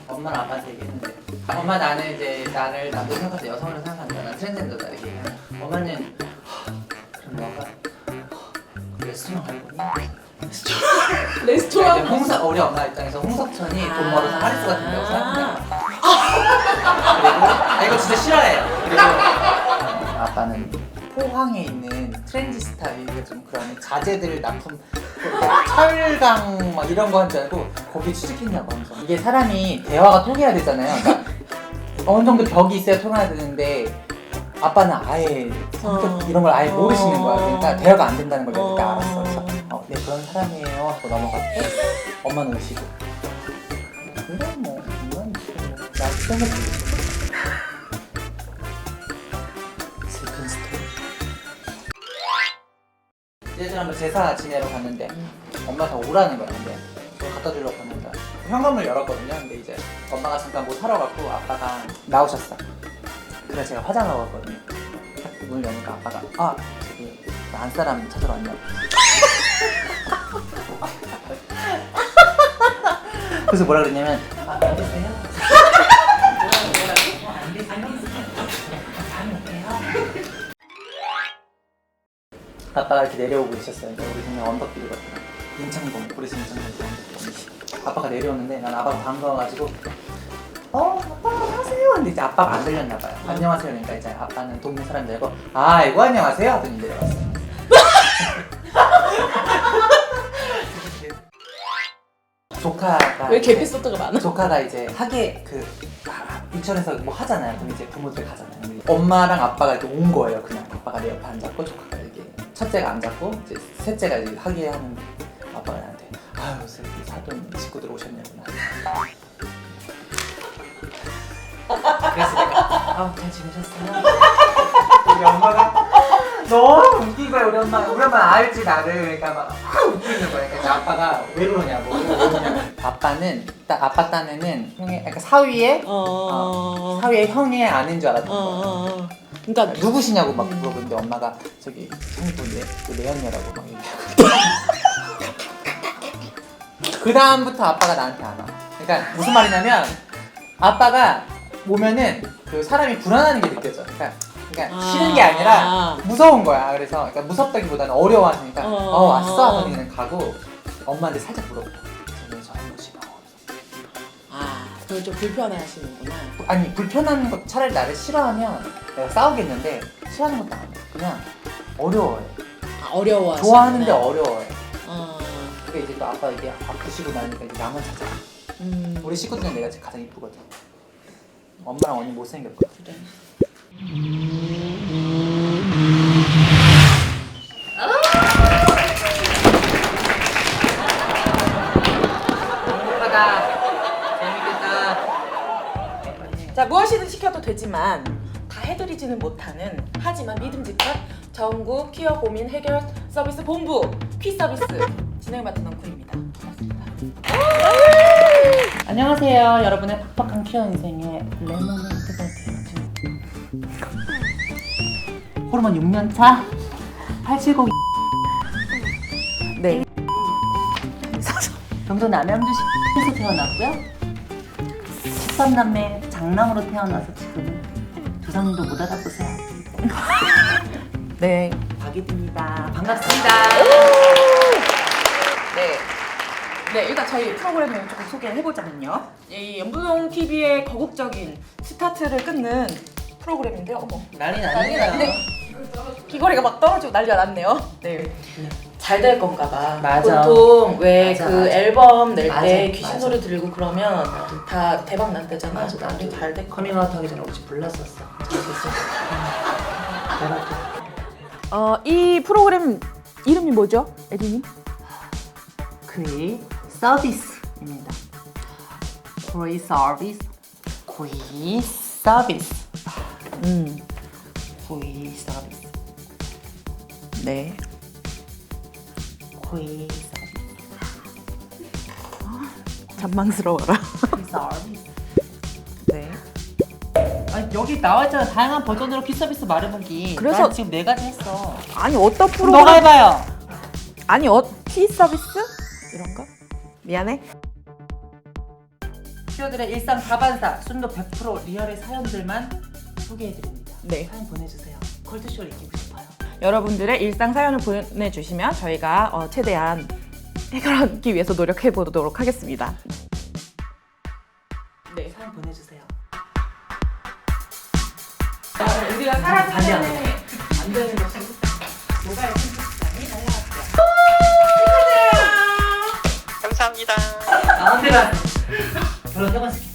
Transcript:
엄마랑 아빠한테 얘기했는데 엄마 나는 이제 나를 남자 생각해서 여성으로 생각한다. 난 트랜스젠더다 이렇게 얘기하면 엄마는 그럼 너가 레스토랑 갈 거니? 레스토랑? 우리 엄마 입장에서 홍석천이 돈 벌어서 하리스 같은 데고 생각한다. 그리고 이거 진짜 싫어해요. 그리고 아빠는 포항에 있는 트렌디스타 이게 좀 그런 자재들 납품 철강 막 이런 거 한 줄 알고 거기 취직했냐고 하면서 이게 사람이 대화가 통해야 되잖아요. 그러니까 어느 정도 벽이 있어야 통해야 되는데 아빠는 아예 성격 이런 걸 아예 모르시는 거야. 그러니까 대화가 안 된다는 걸 내가 그때 알았어. 그래서 네 그런 사람이에요 하고 넘어갔고 엄마는 오시고 그래 뭐 이건 나 생각 슬픈 스토리. 예전에 한번 제사 지내러 갔는데 엄마가 오라는 거야. 근데 그걸 갖다 주려고 갔는데 현관문을 열었거든요. 근데 이제 엄마가 잠깐 뭐 사러 갔고 아빠가 나오셨어. 그래서 제가 화장하고 왔거든요. 문을 여니까 아빠가 저기 안사람 찾으러 왔냐고. 그래서 뭐라 그랬냐면 안 되세요? 아빠가 이렇게 내려오고 있었어요. 우리 동네 언덕길이거든요. 인천공, 우리 집 인천공 언덕길. 아빠가 내려오는데 난 아빠가 반가워가지고 아빠 안녕하세요. 근데 이제 아빠가 안 들렸나 봐요. 안녕하세요. 그러니까 이제 아빠는 동네 사람 들고 아이고 안녕하세요 하더니 내려갔어요. 조카가 왜 에피소드가 많아? 조카가 이제 하계 인천에서 뭐 하잖아요. 그럼 이제 부모들 가잖아요. 엄마랑 아빠가 이렇게 온 거예요. 그냥 아빠가 내 옆에 앉았고 조카가 이렇게 첫째가 앉았고 이제 셋째가 이제 하계하는 아빠가 나한테 아유 사돈 식구들 오셨냐구나. 그래서 내가 잘 지내셨어요? 우리 엄마가 너무 웃긴 거야. 우리 엄마 알지 나를. 그러니까 막 웃기는 거야. 그러니까 아빠가 왜 그러냐고. 아빠는 아빠 딴에는 형의 그러니까 사위의 사위의 형의 아는 줄 알았던 거야. 그러니까 누구시냐고 막 물어보는데 엄마가 저기 형부 내 언니라고 막 얘기하고. 그 다음부터 아빠가 나한테 안 와. 그러니까 무슨 말이냐면 아빠가 오면은 그 사람이 불안한 게 느껴져. 그러니까 싫은 게 아니라 무서운 거야. 그래서 그러니까 무섭다기보다는 어려워하니까 왔어 하더니 가고 엄마한테 살짝 물어봐. 저는 저 한 번씩 그걸 좀 불편해하시는구나. 아니 불편한 거 차라리 나를 싫어하면 내가 싸우겠는데 싫어하는 것도 아니야. 그냥 어려워해. 어려워하시는구나. 좋아하는데 어려워해. 그게 이제 또 아빠 이게 아프시고 나니까 이제 나만 찾아. 우리 식구 중에 내가 가장 이쁘거든. 엄마랑 언니 못생겼거든. 그래. 재밌겠다. 자, 무엇이든 시켜도 되지만 다 해드리지는 못하는 하지만 믿음직한 전국 퀴어 고민 해결 서비스 본부 퀴 서비스 진행을 맡은 넝쿨입니다. 반갑습니다. 안녕하세요. 여러분의 팍팍한 퀴어 인생의 레모네이드가 되어준 호르몬 6년차 870 네. 경도 남양주시에서 태어났고요. 13남매 장남으로 태어나서 지금은 조상님도 못 알아보세요. 네. 박예빈입니다. 반갑습니다. 네, 일단 저희 프로그램을 조금 소개를 해보자면요. 이 연부동 TV의 거국적인 스타트를 끊는 프로그램인데요. 어머, 난리 났네요. 귀걸이가 막 떨어지고 난리가 났네요. 네. 잘 될 건가 봐. 맞아. 보통 왜 맞아, 그 맞아. 앨범 낼 맞아, 때 귀신 맞아. 소리 들고 그러면 다 대박 난대잖아. 맞아, 나도 잘 될 거. 커밍아웃 하기 전에 혹시 불렀었어. 이 프로그램 이름이 뭐죠, 에디님? 퀴 서비스입니다. 퀴 서비스. 퀴 서비스. 퀴 서비스. 네. 퀴 서비스. 잔망스러워라. 퀴 서비스. 네. 아니, 여기 나와있잖아. 다양한 버전으로 퀴 서비스 말해보기. 그래서- 난 지금 4가지 했어. 아니 어떤 그럼 프로그램? 너가 해봐요. 아니 키 서비스 이런 거? 미안해. 키워들의 일상 다반사 순도 100% 리얼의 사연들만 소개해드립니다. 네. 사연 보내주세요. 컬투쇼를 이기고 싶어요. 여러분들의 일상 사연을 보내주시면 저희가 최대한 해결하기 위해서 노력해 보도록 하겠습니다. 네, 사연 보내주세요. 우리가 살아가는 안 되는 것이 모바일 컴퓨터장이 달려왔죠. 감사합니다. 아, 근데 나 결혼 3번 시키